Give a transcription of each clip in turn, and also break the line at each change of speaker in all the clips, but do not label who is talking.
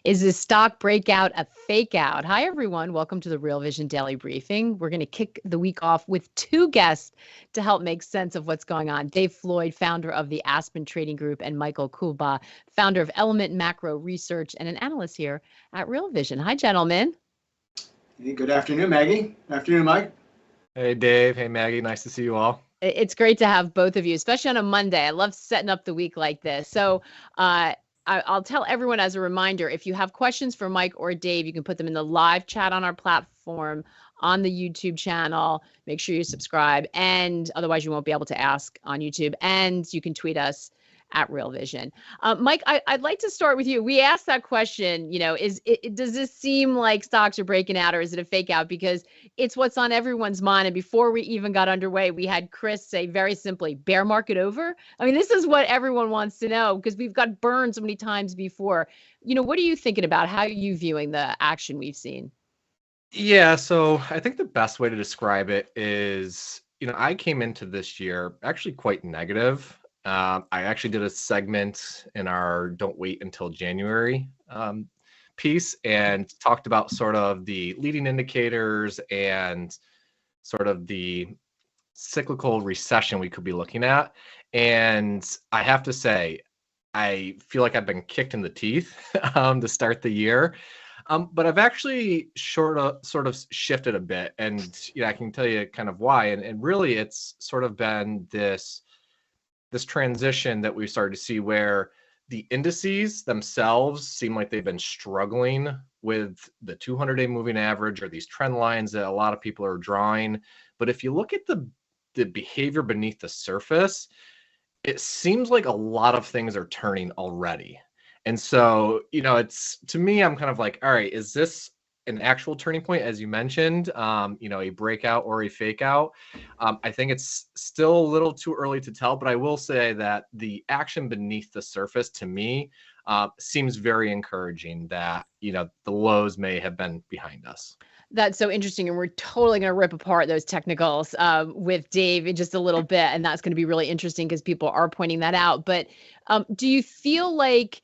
Is this stock breakout a fake out? Hi, everyone. Welcome to the Real Vision Daily Briefing. We're going to kick the week off with two guests to help make sense of what's going on. Dave Floyd, founder of the Aspen Trading Group, and Michael Coolbaugh, founder of Element Macro Research and an analyst here at Real Vision. Hi, gentlemen.
Hey, good afternoon, Maggie. Afternoon, Mike.
Hey, Dave. Hey, Maggie. Nice to see you all.
It's great to have both of you, especially on a Monday. I love setting up the week like this. So I'll tell everyone as a reminder, if you have questions for Mike or Dave, you can put them in the live chat on our platform on the YouTube channel. Make sure you subscribe, and otherwise you won't be able to ask on YouTube. And you can tweet us at Real Vision. Mike, I'd like to start with you. We asked that question, does this seem like stocks are breaking out, or is it a fake out? Because it's what's on everyone's mind. And before we even got underway, we had Chris say very simply, bear market over. I mean, this is what everyone wants to know because we've got burned so many times before. What are you thinking about? How are you viewing the action we've seen?
Yeah, so I think the best way to describe it is, I came into this year actually quite negative. I actually did a segment in our Don't Wait Until January piece and talked about sort of the leading indicators and sort of the cyclical recession we could be looking at. And I have to say, I feel like I've been kicked in the teeth to start the year. But I've actually sort of shifted a bit. And I can tell you kind of why. And really, it's sort of been this transition that we've started to see where the indices themselves seem like they've been struggling with the 200-day moving average or these trend lines that a lot of people are drawing. But if you look at the behavior beneath the surface, it seems like a lot of things are turning already. And so, it's, to me, I'm kind of like, all right, is this an actual turning point, as you mentioned, a breakout or a fake out? I think it's still a little too early to tell, but I will say that the action beneath the surface to me seems very encouraging that, the lows may have been behind us.
That's so interesting. And we're totally going to rip apart those technicals with Dave in just a little bit. And that's going to be really interesting because people are pointing that out. But do you feel like,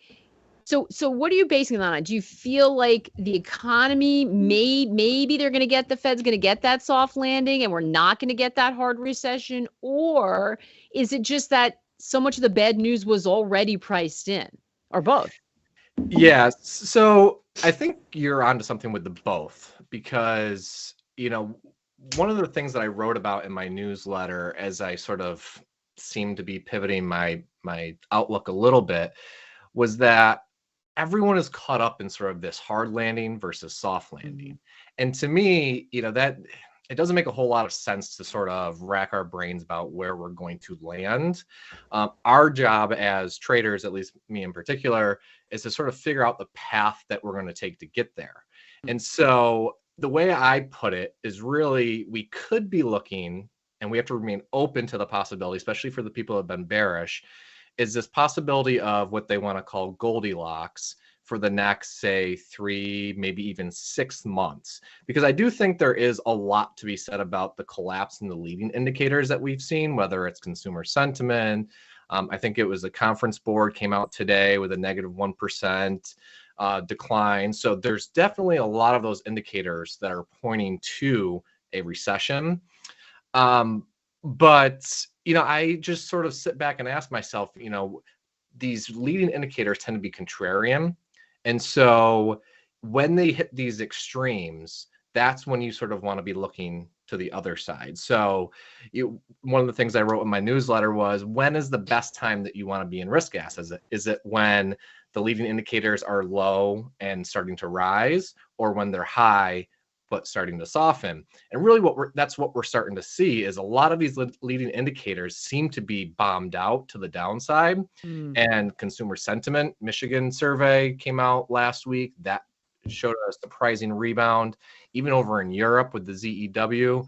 so what are you basing that on? Do you feel like the economy maybe they're going to get, the Fed's going to get that soft landing and we're not going to get that hard recession? Or is it just that so much of the bad news was already priced in, or both?
Yeah. So I think you're onto something with the both, because, one of the things that I wrote about in my newsletter as I sort of seemed to be pivoting my outlook a little bit was that everyone is caught up in sort of this hard landing versus soft landing. Mm-hmm. And to me, that it doesn't make a whole lot of sense to sort of rack our brains about where we're going to land. Our job as traders, at least me in particular, is to sort of figure out the path that we're going to take to get there. And so the way I put it is really, we could be looking, and we have to remain open to the possibility, especially for the people who have been bearish, is this possibility of what they want to call Goldilocks for the next, say, 3, maybe even 6 months. Because I do think there is a lot to be said about the collapse in the leading indicators that we've seen, whether it's consumer sentiment. I think it was the Conference Board came out today with a negative 1% decline. So there's definitely a lot of those indicators that are pointing to a recession. But, I just sort of sit back and ask myself, these leading indicators tend to be contrarian. And so when they hit these extremes, that's when you sort of want to be looking to the other side. So one of the things I wrote in my newsletter was, when is the best time that you want to be in risk assets? Is it when the leading indicators are low and starting to rise, or when they're high but starting to soften? And really that's what we're starting to see is a lot of these leading indicators seem to be bombed out to the downside. And consumer sentiment, Michigan survey came out last week that showed a surprising rebound. Even over in Europe with the ZEW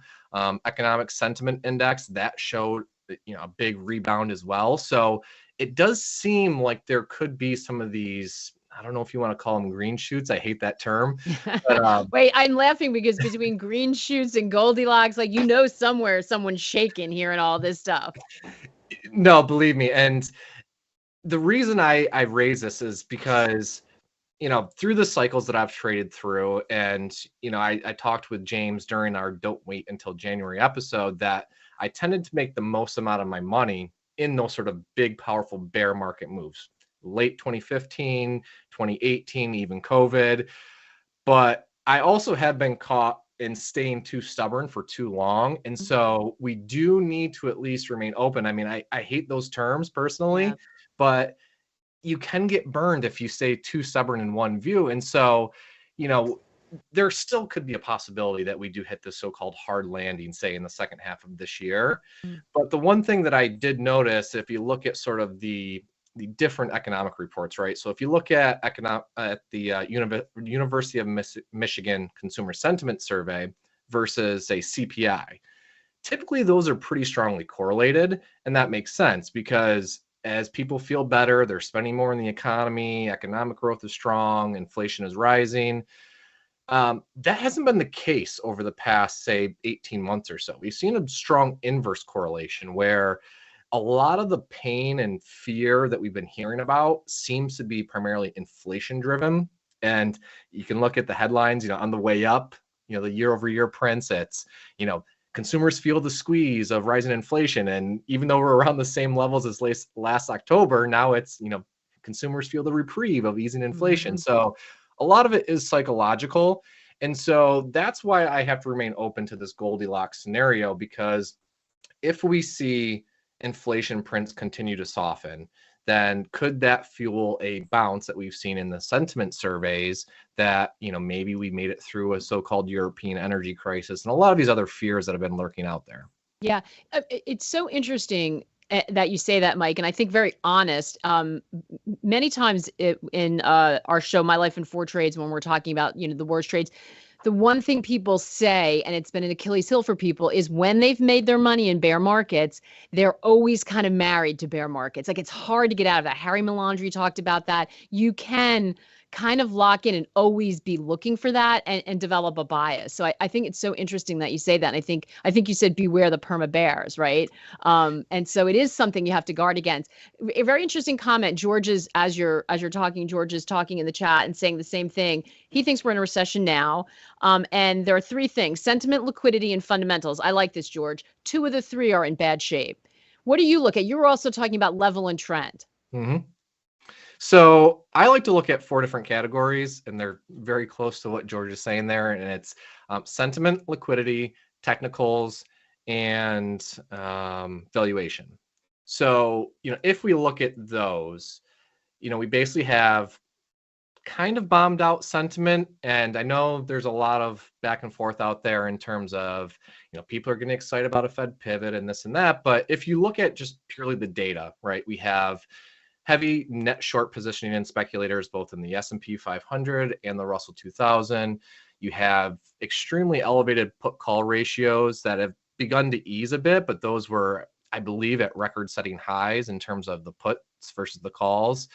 economic sentiment index, that showed a big rebound as well. So it does seem like there could be some of these, I don't know if you want to call them green shoots. I hate that term. But,
wait, I'm laughing because between green shoots and Goldilocks, like, somewhere someone's shaking hearing all this stuff.
No, believe me. And the reason I raise this is because, through the cycles that I've traded through, and, I talked with James during our Don't Wait Until January episode that I tended to make the most amount of my money in those sort of big, powerful bear market moves, late 2015, 2018, even COVID. But I also have been caught in staying too stubborn for too long. And so we do need to at least remain open. I mean, I hate those terms personally, but you can get burned if you stay too stubborn in one view. And so, there still could be a possibility that we do hit the so-called hard landing, say in the second half of this year. But the one thing that I did notice, if you look at sort of the different economic reports, right? So if you look at the University of Michigan Consumer Sentiment Survey versus say CPI, typically those are pretty strongly correlated. And that makes sense because as people feel better, they're spending more in the economy, economic growth is strong, inflation is rising. That hasn't been the case over the past, say, 18 months or so. We've seen a strong inverse correlation where a lot of the pain and fear that we've been hearing about seems to be primarily inflation driven. And you can look at the headlines, on the way up, the year over year prints, it's, consumers feel the squeeze of rising inflation. And even though we're around the same levels as last October, now it's, consumers feel the reprieve of easing inflation. So a lot of it is psychological. And so that's why I have to remain open to this Goldilocks scenario, because if we see inflation prints continue to soften, then could that fuel a bounce that we've seen in the sentiment surveys that, maybe we made it through a so-called European energy crisis and a lot of these other fears that have been lurking out there.
Yeah, it's so interesting that you say that, Mike, and I think very honest. Many times in our show, My Life in Four Trades, when we're talking about, the worst trades, the one thing people say, and it's been an Achilles heel for people, is when they've made their money in bear markets, they're always kind of married to bear markets. Like it's hard to get out of that. Harry Melandri talked about that. You can kind of lock in and always be looking for that and develop a bias. So I think it's so interesting that you say that. And I think you said beware the perma bears, right? And so it is something you have to guard against. A very interesting comment. George is, as you're talking, George is talking in the chat and saying the same thing. He thinks we're in a recession now. And there are three things: sentiment, liquidity, and fundamentals. I like this, George. 2 of the 3 are in bad shape. What do you look at? You were also talking about level and trend.
So I like to look at 4 different categories, and they're very close to what George is saying there. And it's sentiment, liquidity, technicals, and valuation. So, if we look at those, we basically have kind of bombed out sentiment. And I know there's a lot of back and forth out there in terms of, people are getting excited about a Fed pivot and this and that. But if you look at just purely the data, right, we have heavy net short positioning in speculators, both in the S&P 500 and the Russell 2000. You have extremely elevated put call ratios that have begun to ease a bit, but those were, I believe, at record setting highs in terms of the puts versus the calls.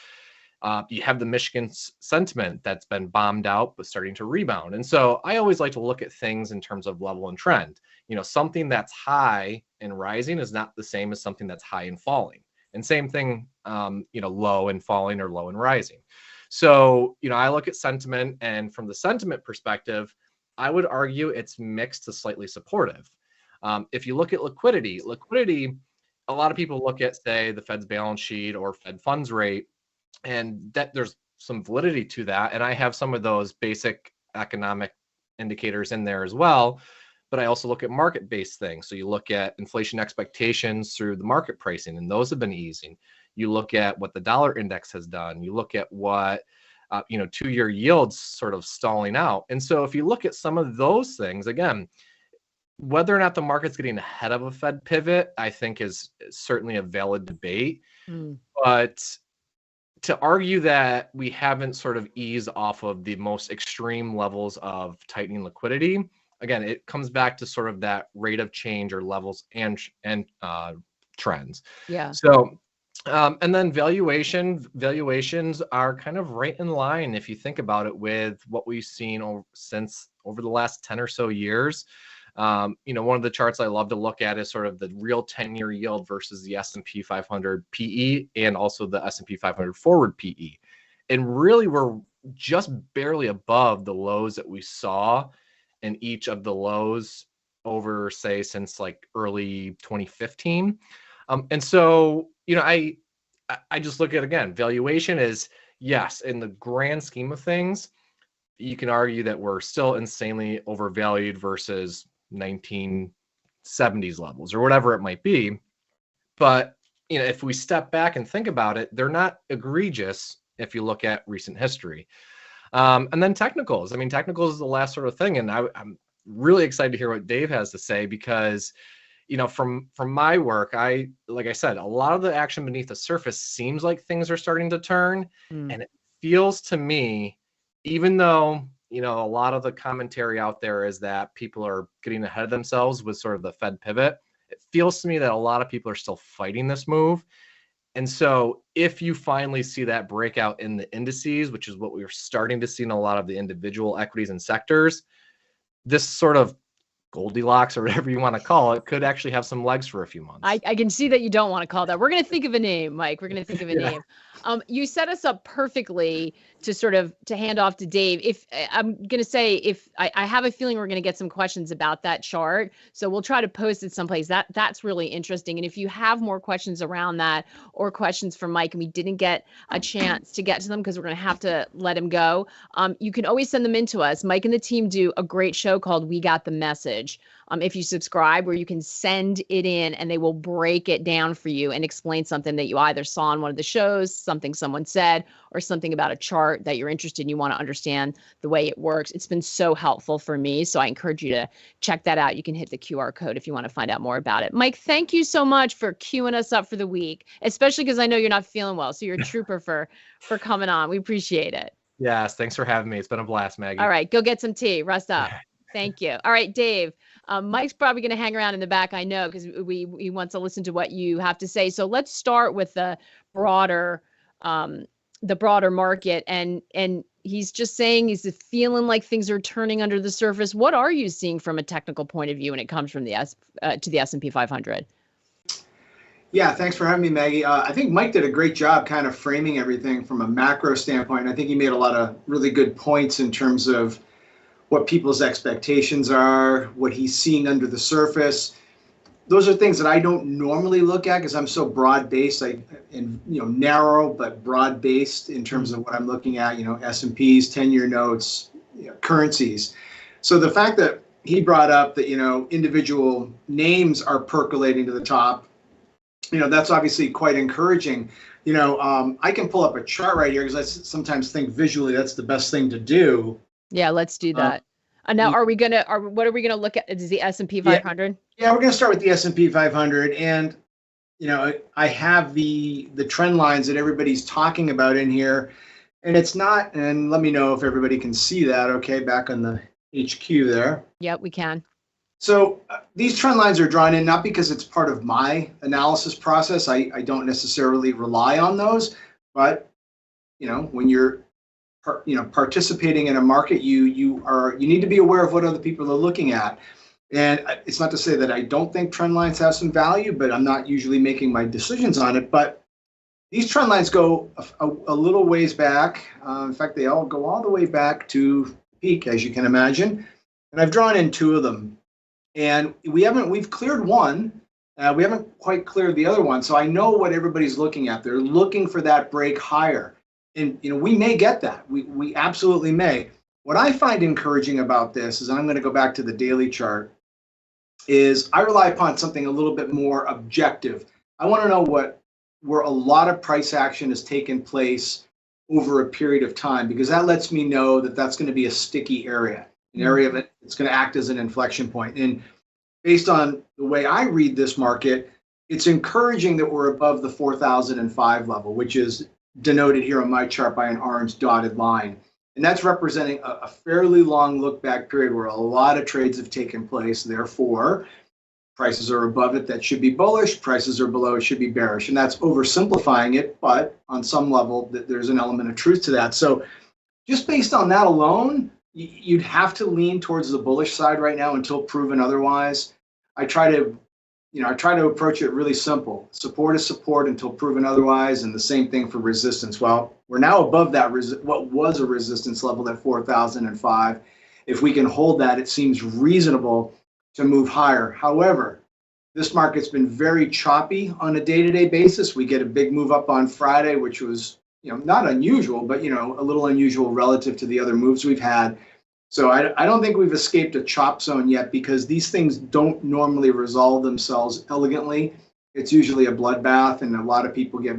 You have the Michigan sentiment that's been bombed out, but starting to rebound. And so I always like to look at things in terms of level and trend. Something that's high and rising is not the same as something that's high and falling. And same thing, low and falling or low and rising. So, I look at sentiment, and from the sentiment perspective, I would argue it's mixed to slightly supportive. If you look at liquidity, a lot of people look at, say, the Fed's balance sheet or Fed funds rate, and that there's some validity to that. And I have some of those basic economic indicators in there as well. But I also look at market-based things. So you look at inflation expectations through the market pricing, and those have been easing. You look at what the dollar index has done. You look at what, 2-year yields sort of stalling out. And so if you look at some of those things, again, whether or not the market's getting ahead of a Fed pivot, I think is certainly a valid debate. But to argue that we haven't sort of eased off of the most extreme levels of tightening liquidity, again, it comes back to sort of that rate of change or levels and trends.
Yeah.
So, and then valuations are kind of right in line if you think about it with what we've seen over the last 10 or so years. One of the charts I love to look at is sort of the real 10-year yield versus the S&P 500 PE and also the S&P 500 forward PE. And really, we're just barely above the lows that we saw in each of the lows over, say, since like early 2015. And so, I just look at, again, valuation is, yes, in the grand scheme of things, you can argue that we're still insanely overvalued versus 1970s levels or whatever it might be. But, if we step back and think about it, they're not egregious if you look at recent history. And then technicals. I mean, technicals is the last sort of thing. And I'm really excited to hear what Dave has to say because, from my work, like I said, a lot of the action beneath the surface seems like things are starting to turn. And it feels to me, even though, a lot of the commentary out there is that people are getting ahead of themselves with sort of the Fed pivot, it feels to me that a lot of people are still fighting this move. And so if you finally see that breakout in the indices, which is what we're starting to see in a lot of the individual equities and sectors, this sort of Goldilocks or whatever you want to call it could actually have some legs for a few months.
I can see that you don't want to call that. We're going to think of a name, Mike. We're going to think of a name. You set us up perfectly to hand off to Dave. If I'm going to say, I have a feeling we're going to get some questions about that chart. So we'll try to post it someplace. That's really interesting. And if you have more questions around that or questions from Mike and we didn't get a chance to get to them because we're going to have to let him go, you can always send them in to us. Mike and the team do a great show called We Got the Message. If you subscribe, where you can send it in and they will break it down for you and explain something that you either saw on one of the shows, something someone said, or something about a chart that you're interested in, you want to understand the way it works. It's been so helpful for me. So I encourage you to check that out. You can hit the QR code if you want to find out more about it. Mike, thank you so much for queuing us up for the week, especially because I know you're not feeling well. So you're a trooper for coming on. We appreciate it.
Yes, thanks for having me. It's been a blast, Maggie.
All right, go get some tea. Rest up. Thank you. All right, Dave. Mike's probably going to hang around in the back, I know, because he wants to listen to what you have to say. So let's start with the broader market. And he's just saying he's feeling like things are turning under the surface. What are you seeing from a technical point of view when it comes from the S&P 500?
Yeah, thanks for having me, Maggie. I think Mike did a great job kind of framing everything from a macro standpoint. I think he made a lot of really good points in terms of what people's expectations are, what he's seeing under the surface. Those are things that I don't normally look at because I'm so broad-based, narrow but broad-based in terms of what I'm looking at. S&Ps, 10-year notes, currencies. So the fact that he brought up that individual names are percolating to the top, that's obviously quite encouraging. I can pull up a chart right here because I sometimes think visually that's the best thing to do.
Yeah, let's do that. Now, what are we gonna look at? Is the S&P 500?
Yeah, we're gonna start with the S&P 500, and I have the trend lines that everybody's talking about in here, and it's not. And let me know if everybody can see that. Okay, back on the HQ there.
Yep, we can.
So these trend lines are drawn in not because it's part of my analysis process. I don't necessarily rely on those, but when you're participating in a market, you need to be aware of what other people are looking at. And it's not to say that I don't think trend lines have some value, but I'm not usually making my decisions on it. But these trend lines go a little ways back. In fact, they all go all the way back to peak, as you can imagine. And I've drawn in two of them. And we've cleared one. We haven't quite cleared the other one. So I know what everybody's looking at. They're looking for that break higher. And we may get that. We absolutely may. What I find encouraging about this is, and I'm going to go back to the daily chart, is I rely upon something a little bit more objective. I want to know where a lot of price action has taken place over a period of time, because that lets me know that that's going to be a sticky area, an area of it. It's going to act as an inflection point. And based on the way I read this market, it's encouraging that we're above the 4,005 level, which is denoted here on my chart by an orange dotted line. And that's representing a fairly long look back period where a lot of trades have taken place. Therefore, prices are above it, that should be bullish. Prices are below, it should be bearish. And that's oversimplifying it, but on some level, there's an element of truth to that. So just based on that alone, you'd have to lean towards the bullish side right now until proven otherwise. I try to I try to approach it really simple. Support is support until proven otherwise, and the same thing for resistance. Well, we're now above that what was a resistance level at 4,005. If we can hold that, it seems reasonable to move higher. However, this market's been very choppy on a day-to-day basis. We get a big move up on Friday, which was, not unusual, but, a little unusual relative to the other moves we've had. So I don't think we've escaped a chop zone yet, because these things don't normally resolve themselves elegantly. It's usually a bloodbath, and a lot of people get,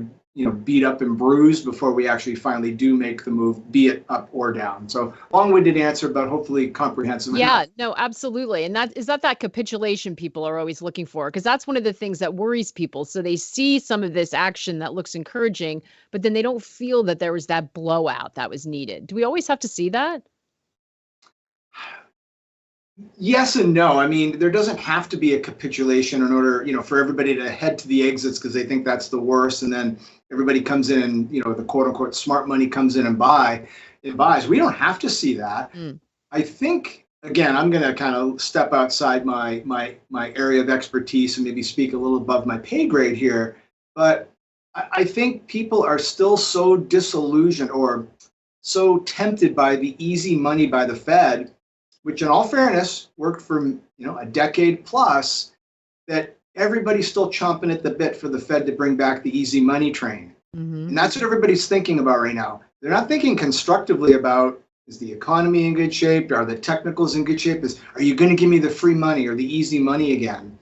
beat up and bruised before we actually finally do make the move, be it up or down. So long-winded answer, but hopefully comprehensive.
Yeah, no, absolutely. And that capitulation people are always looking for, because that's one of the things that worries people. So they see some of this action that looks encouraging, but then they don't feel that there was that blowout that was needed. Do we always have to see that?
Yes and no. I mean, there doesn't have to be a capitulation in order, for everybody to head to the exits because they think that's the worst, and then everybody comes in and, the quote unquote smart money comes in and buys. We don't have to see that. I think, again, I'm going to kind of step outside my area of expertise and maybe speak a little above my pay grade here, but I think people are still so disillusioned or so tempted by the easy money by the Fed, which in all fairness worked for a decade plus, that everybody's still chomping at the bit for the Fed to bring back the easy money train. And that's what everybody's thinking about right now. They're not thinking constructively about, is the economy in good shape? Are the technicals in good shape? Are you going to give me the free money or the easy money again?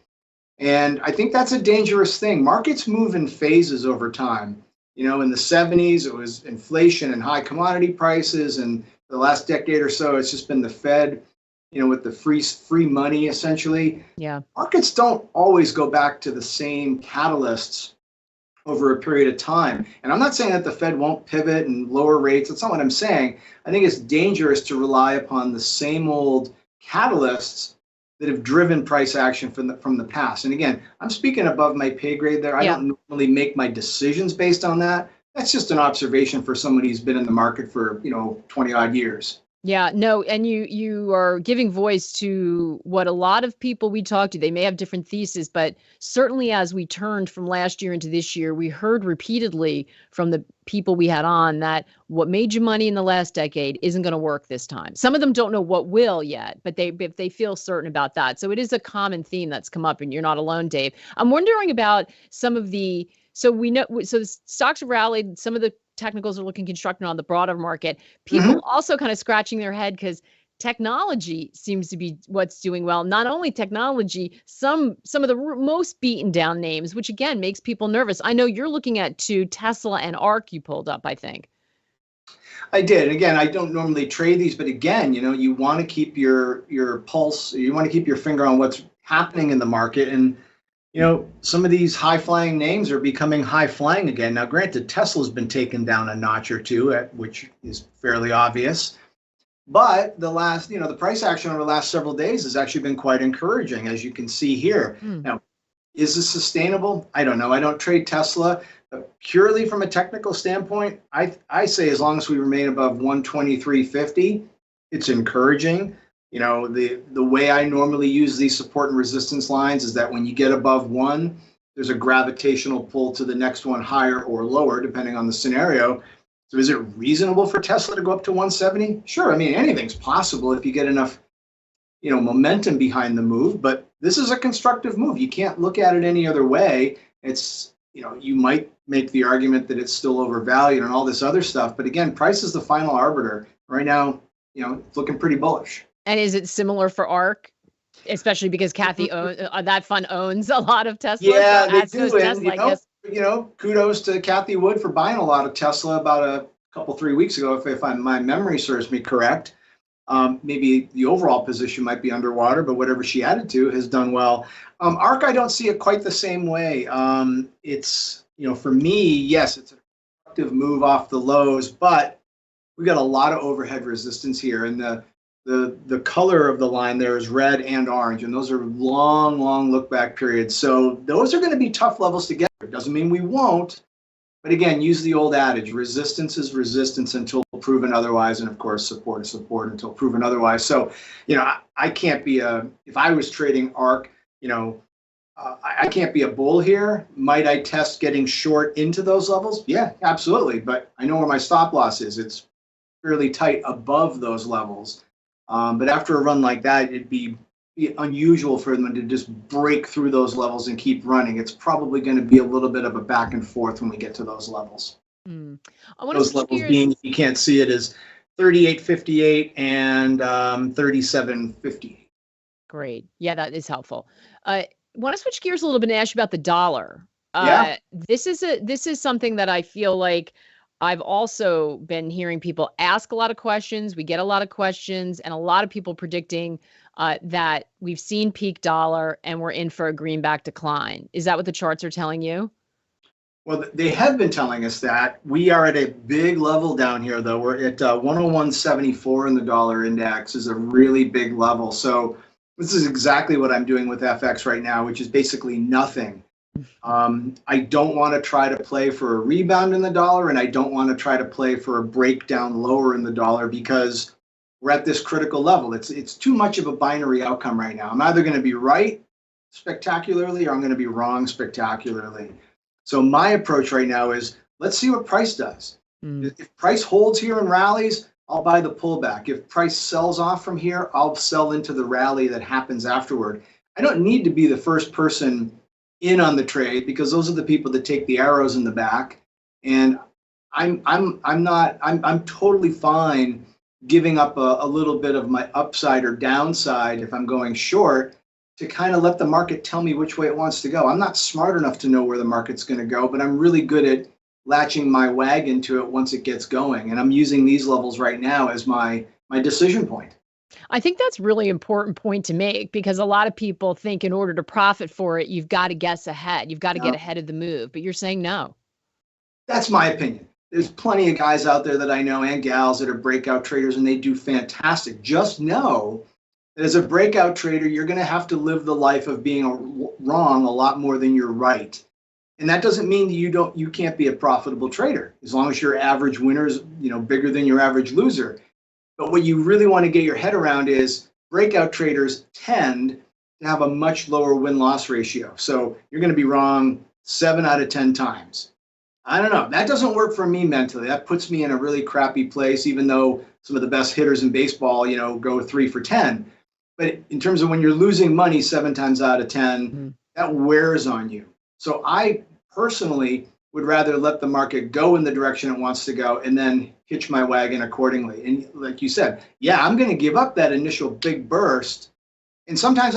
And I think that's a dangerous thing. Markets move in phases over time. In the 70s, it was inflation and high commodity prices, and the last decade or so, it's just been the Fed, with the free money, essentially.
Yeah.
Markets don't always go back to the same catalysts over a period of time. And I'm not saying that the Fed won't pivot and lower rates. That's not what I'm saying. I think it's dangerous to rely upon the same old catalysts that have driven price action from the past. And again, I'm speaking above my pay grade there. I don't normally make my decisions based on that. That's just an observation for somebody who's been in the market for, 20 odd years.
Yeah, no, and you are giving voice to what a lot of people we talk to, they may have different theses, but certainly as we turned from last year into this year, we heard repeatedly from the people we had on that what made you money in the last decade isn't going to work this time. Some of them don't know what will yet, but they feel certain about that. So it is a common theme that's come up, and you're not alone, Dave. I'm wondering about some of the, so the stocks have rallied, some of the technicals are looking constructive on the broader market. People also kind of scratching their head because technology seems to be what's doing well. Not only technology, some of the most beaten down names, which again makes people nervous. I know you're looking at Tesla and ARK you pulled up, I think.
I did. Again, I don't normally trade these, but again, you want to keep your pulse, you want to keep your finger on what's happening in the market. And some of these high-flying names are becoming high-flying again. Now, granted, Tesla's been taken down a notch or two, which is fairly obvious. But the last, the price action over the last several days has actually been quite encouraging, as you can see here. Now, is this sustainable? I don't know. I don't trade Tesla. But purely from a technical standpoint, I say as long as we remain above 123.50, it's encouraging. The way I normally use these support and resistance lines is that when you get above one, there's a gravitational pull to the next one higher or lower, depending on the scenario. So is it reasonable for Tesla to go up to 170? Sure. I mean, anything's possible if you get enough, momentum behind the move, but this is a constructive move. You can't look at it any other way. It's, you might make the argument that it's still overvalued and all this other stuff. But again, price is the final arbiter. Right now, it's looking pretty bullish.
And is it similar for ARK, especially because Kathy that fund owns a lot of Tesla?
Yeah,
so
they
Tesla,
do. And, kudos to Kathy Wood for buying a lot of Tesla about a couple, 3 weeks ago, if my memory serves me correct. Maybe the overall position might be underwater, but whatever she added to has done well. ARK, I don't see it quite the same way. It's, for me, yes, it's a constructive move off the lows, but we got a lot of overhead resistance here, and the color of the line there is red and orange, and those are long look back periods. So those are going to be tough levels to get. It doesn't mean we won't, but again, use the old adage: resistance is resistance until proven otherwise, and of course, support is support until proven otherwise. So, I can't be if I was trading ARK, I can't be a bull here. Might I test getting short into those levels? Yeah, absolutely. But I know where my stop loss is. It's fairly tight above those levels. But after a run like that, it'd be unusual for them to just break through those levels and keep running. It's probably going to be a little bit of a back and forth when we get to those levels.
I want to
Those
switch
levels
gears.
being, you can't see it, as 38.58 and 37.58.
Great. Yeah, that is helpful. Want to switch gears a little bit and ask you about the dollar.
Yeah.
This is something that I feel like I've also been hearing people ask a lot of questions. We get a lot of questions and a lot of people predicting that we've seen peak dollar and we're in for a greenback decline. Is that what the charts are telling you?
Well, they have been telling us that. We are at a big level down here, though. We're at 101.74 in the dollar index, is a really big level. So this is exactly what I'm doing with FX right now, which is basically nothing. I don't want to try to play for a rebound in the dollar, and I don't want to try to play for a breakdown lower in the dollar because we're at this critical level. It's too much of a binary outcome right now. I'm either going to be right spectacularly or I'm going to be wrong spectacularly. So my approach right now is let's see what price does. If price holds here and rallies, I'll buy the pullback. If price sells off from here, I'll sell into the rally that happens afterward. I don't need to be the first person in on the trade because those are the people that take the arrows in the back. And I'm totally fine giving up a little bit of my upside or downside if I'm going short to kind of let the market tell me which way it wants to go. I'm not smart enough to know where the market's going to go, but I'm really good at latching my wagon to it once it gets going. And I'm using these levels right now as my decision point.
I think that's really important point to make because a lot of people think in order to profit for it, you've got to guess ahead. You've got to get ahead of the move, but you're saying no.
That's my opinion. There's plenty of guys out there that I know and gals that are breakout traders and they do fantastic. Just know that as a breakout trader, you're going to have to live the life of being wrong a lot more than you're right. And that doesn't mean that you can't be a profitable trader as long as your average winner is, bigger than your average loser. But what you really want to get your head around is breakout traders tend to have a much lower win-loss ratio. So you're going to be wrong 7 out of 10 times. I don't know. That doesn't work for me mentally. That puts me in a really crappy place, even though some of the best hitters in baseball, go 3 for 10. But in terms of when you're losing money 7 times out of 10, that wears on you. So I personally would rather let the market go in the direction it wants to go and then hitch my wagon accordingly. And like you said, yeah, I'm going to give up that initial big burst. And sometimes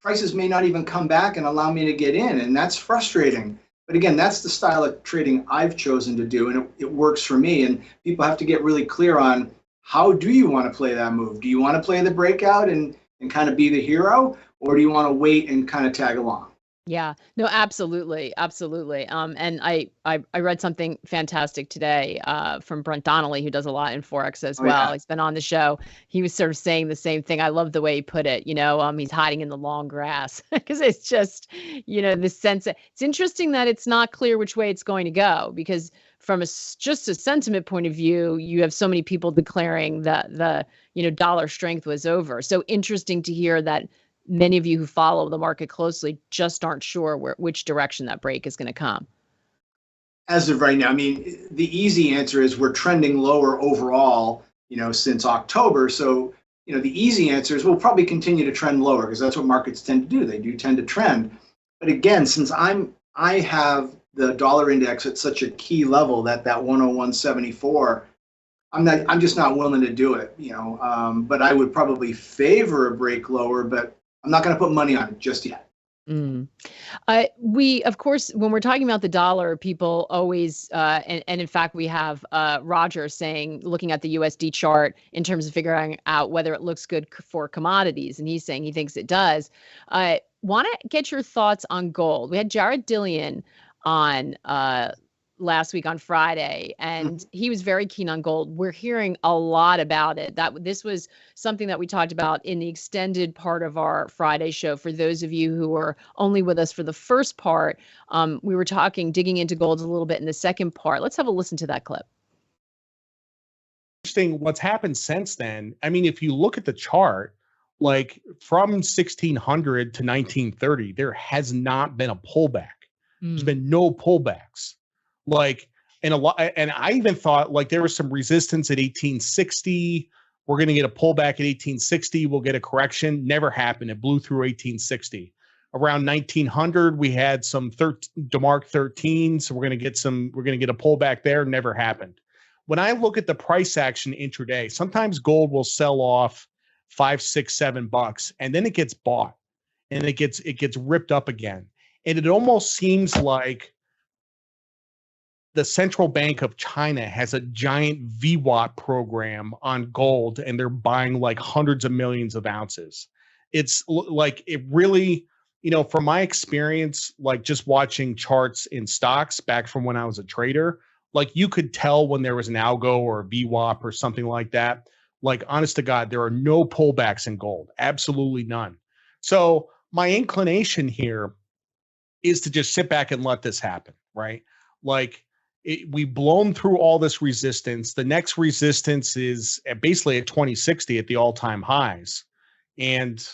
prices may not even come back and allow me to get in. And that's frustrating. But again, that's the style of trading I've chosen to do. And it works for me. And people have to get really clear on how do you want to play that move? Do you want to play the breakout and kind of be the hero? Or do you want to wait and kind of tag along?
Yeah, no, absolutely. Absolutely. And I read something fantastic today from Brent Donnelly, who does a lot in Forex as well.
Yeah.
He's been on the show. He was sort of saying the same thing. I love the way he put it. He's hiding in the long grass because it's just, the sense that it's interesting that it's not clear which way it's going to go because from just a sentiment point of view, you have so many people declaring that the dollar strength was over. So interesting to hear that many of you who follow the market closely just aren't sure which direction that break is going to come.
As of right now, the easy answer is we're trending lower overall, since October. So, the easy answer is we'll probably continue to trend lower because that's what markets tend to do. They do tend to trend. But again, since I have the dollar index at such a key level that 101.74, I'm just not willing to do it, but I would probably favor a break lower, but I'm not going to put money on it just yet.
We, of course, when we're talking about the dollar, people always, and in fact, we have Roger saying, looking at the USD chart in terms of figuring out whether it looks good for commodities. And he's saying he thinks it does. Want to get your thoughts on gold. We had Jared Dillian on last week on Friday, and he was very keen on gold. We're hearing a lot about it. This was something that we talked about in the extended part of our Friday show. For those of you who were only with us for the first part, we were digging into gold a little bit in the second part. Let's have a listen to that clip.
Interesting what's happened since then. If you look at the chart, Like from 1600 to 1930, there has not been a pullback. There's been no pullbacks. Like, and I even thought like there was some resistance at 1860. We're going to get a pullback at 1860. We'll get a correction. Never happened. It blew through 1860. Around 1900, we had some DeMark 13. So we're going to get a pullback there. Never happened. When I look at the price action intraday, sometimes gold will sell off $5, $6, $7, and then it gets bought and it gets ripped up again. And it almost seems like the Central Bank of China has a giant VWAP program on gold, and they're buying like hundreds of millions of ounces. It's like it really, from my experience, like just watching charts in stocks back from when I was a trader, like you could tell when there was an algo or a VWAP or something like that. Like, honest to God, there are no pullbacks in gold. Absolutely none. So my inclination here is to just sit back and let this happen, right? Like we've blown through all this resistance. The next resistance is basically at 2060 at the all-time highs. And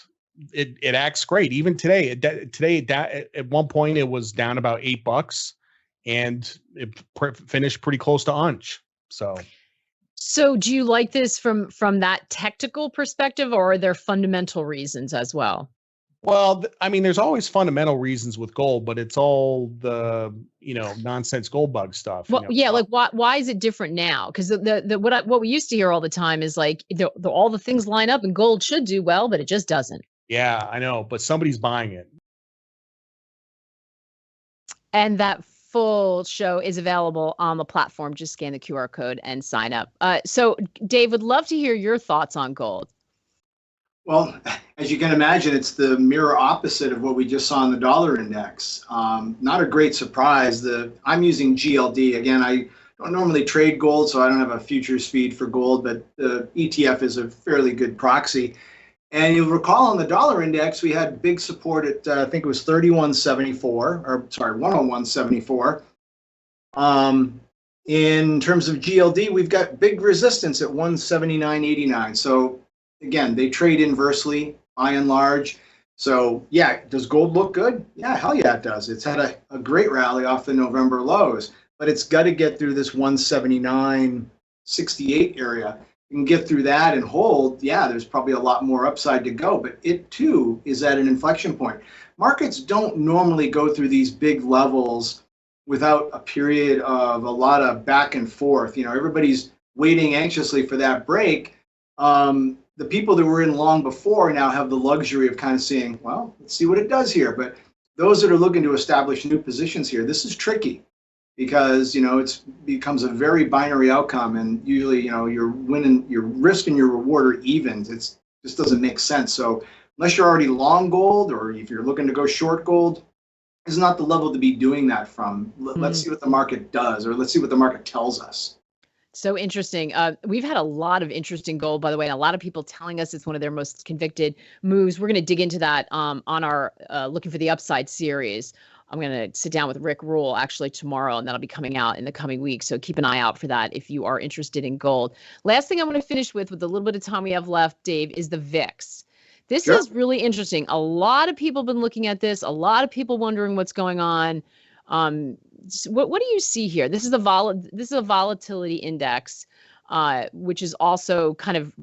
it acts great. Even today, at one point it was down about $8 and it finished pretty close to unch. So
do you like this from that technical perspective, or are there fundamental reasons as well?
Well, I mean, there's always fundamental reasons with gold, but it's all the, nonsense gold bug stuff.
Well, yeah, like why is it different now? Because what we used to hear all the time is like all the things line up and gold should do well, but it just doesn't.
Yeah, I know, but somebody's buying it.
And that full show is available on the platform. Just scan the QR code and sign up. So Dave, would love to hear your thoughts on gold.
Well, as you can imagine, it's the mirror opposite of what we just saw in the dollar index. Not a great surprise. I'm using GLD. Again, I don't normally trade gold, so I don't have a futures feed for gold, but the ETF is a fairly good proxy. And you'll recall on the dollar index, we had big support at, I think it was 101.74. In terms of GLD, we've got big resistance at 179.89. So again, they trade inversely by and large. So yeah, does gold look good? Yeah, hell yeah, it does. It's had a great rally off the November lows, but it's got to get through this 179.68 area. You can get through that and hold. Yeah, there's probably a lot more upside to go, but it too is at an inflection point. Markets don't normally go through these big levels without a period of a lot of back and forth. Everybody's waiting anxiously for that break. The people that were in long before now have the luxury of kind of saying, well, let's see what it does here. But those that are looking to establish new positions here, this is tricky because, it becomes a very binary outcome. And usually, you're winning, your risk and your reward are evens. It just doesn't make sense. So unless you're already long gold or if you're looking to go short gold, is not the level to be doing that from. Let's see what the market does, or let's see what the market tells us.
So interesting. We've had a lot of interest in gold, by the way, and a lot of people telling us it's one of their most convicted moves. We're going to dig into that on our Looking for the Upside series. I'm going to sit down with Rick Rule actually tomorrow, and that'll be coming out in the coming weeks. So keep an eye out for that if you are interested in gold. Last thing I want to finish with a little bit of time we have left, Dave, is the VIX. This is really interesting. A lot of people have been looking at this. A lot of people wondering what's going on. What do you see here? This is a volatility index, which is also kind of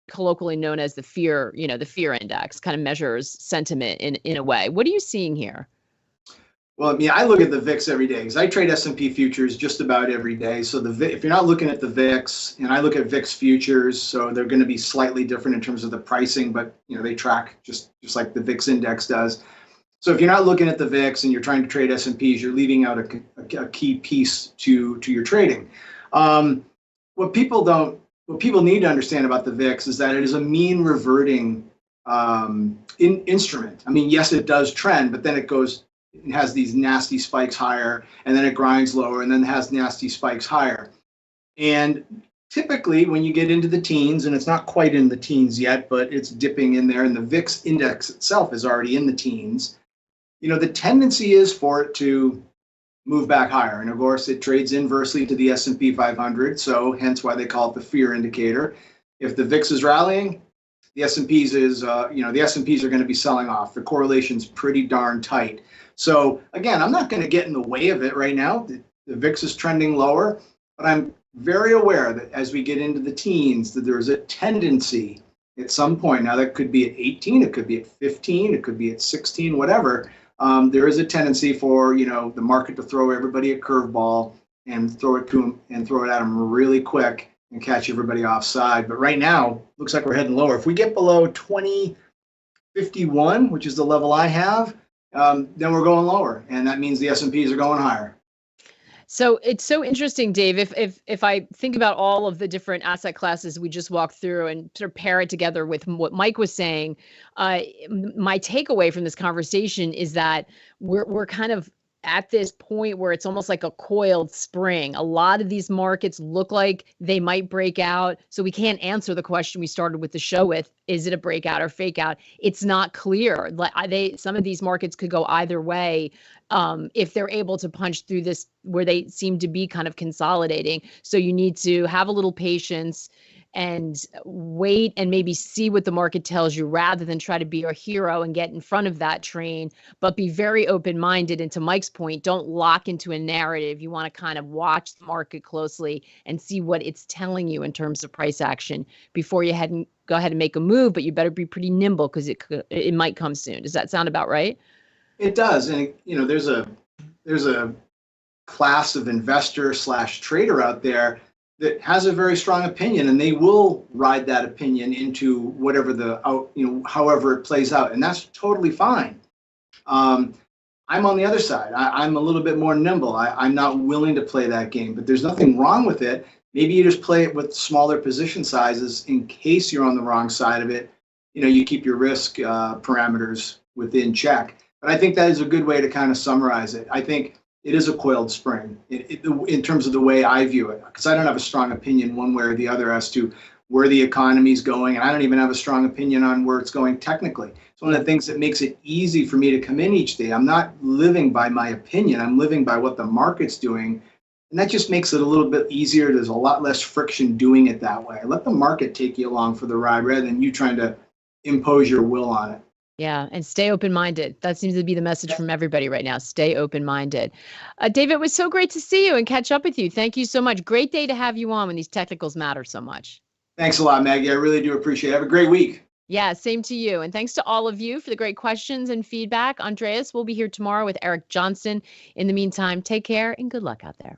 colloquially known as the fear index, kind of measures sentiment in a way. What are you seeing here?
Well, I look at the VIX every day because I trade S&P futures just about every day. So if you're not looking at the VIX, and I look at VIX futures, so they're going to be slightly different in terms of the pricing, but they track just like the VIX index does. So if you're not looking at the VIX and you're trying to trade S&Ps, you're leaving out a key piece to your trading. What people need to understand about the VIX is that it is a mean reverting instrument. Yes, it does trend, but then it has these nasty spikes higher, and then it grinds lower, and then it has nasty spikes higher. And typically, when you get into the teens, and it's not quite in the teens yet, but it's dipping in there, and the VIX index itself is already in the teens, the tendency is for it to move back higher. And of course, it trades inversely to the S&P 500, so hence why they call it the fear indicator. If the VIX is rallying, The S&Ps is, the S&Ps are going to be selling off. The correlation's pretty darn tight. So again, I'm not going to get in the way of it right now. The VIX is trending lower, but I'm very aware that as we get into the teens, that there's a tendency at some point. Now that could be at 18, it could be at 15, it could be at 16, whatever. There is a tendency for the market to throw everybody a curveball and throw it to them and throw it at them really quick and catch everybody offside. But right now, looks like we're heading lower. If we get below 2051, which is the level I have, then we're going lower, and that means the S&Ps are going higher.
So it's so interesting, Dave. If I think about all of the different asset classes we just walked through and sort of pair it together with what Mike was saying, my takeaway from this conversation is that we're kind of at this point where it's almost like a coiled spring. A lot of these markets look like they might break out. So we can't answer the question we started with the show with, is it a breakout or fake out? It's not clear. Some of these markets could go either way if they're able to punch through this where they seem to be kind of consolidating. So you need to have a little patience and wait and maybe see what the market tells you rather than try to be a hero and get in front of that train, but be very open-minded. And to Mike's point, don't lock into a narrative. You want to kind of watch the market closely and see what it's telling you in terms of price action before you go ahead and make a move, but you better be pretty nimble because it might come soon. Does that sound about right?
It does. And there's a class of investor / trader out there that has a very strong opinion, and they will ride that opinion into whatever however it plays out, and that's totally fine. I'm on the other side. I'm a little bit more nimble. I'm not willing to play that game, but there's nothing wrong with it. Maybe you just play it with smaller position sizes in case you're on the wrong side of it. You keep your risk parameters within check. But I think that is a good way to kind of summarize it. I think it is a coiled spring in terms of the way I view it, because I don't have a strong opinion one way or the other as to where the economy is going, and I don't even have a strong opinion on where it's going technically. It's one of the things that makes it easy for me to come in each day. I'm not living by my opinion. I'm living by what the market's doing, and that just makes it a little bit easier. There's a lot less friction doing it that way. Let the market take you along for the ride rather than you trying to impose your will on it.
Yeah, and stay open-minded. That seems to be the message from everybody right now. Stay open-minded. Dave, it was so great to see you and catch up with you. Thank you so much. Great day to have you on when these technicals matter so much.
Thanks a lot, Maggie. I really do appreciate it. Have a great week.
Yeah, same to you. And thanks to all of you for the great questions and feedback. Andreas will be here tomorrow with Eric Johnson. In the meantime, take care and good luck out there.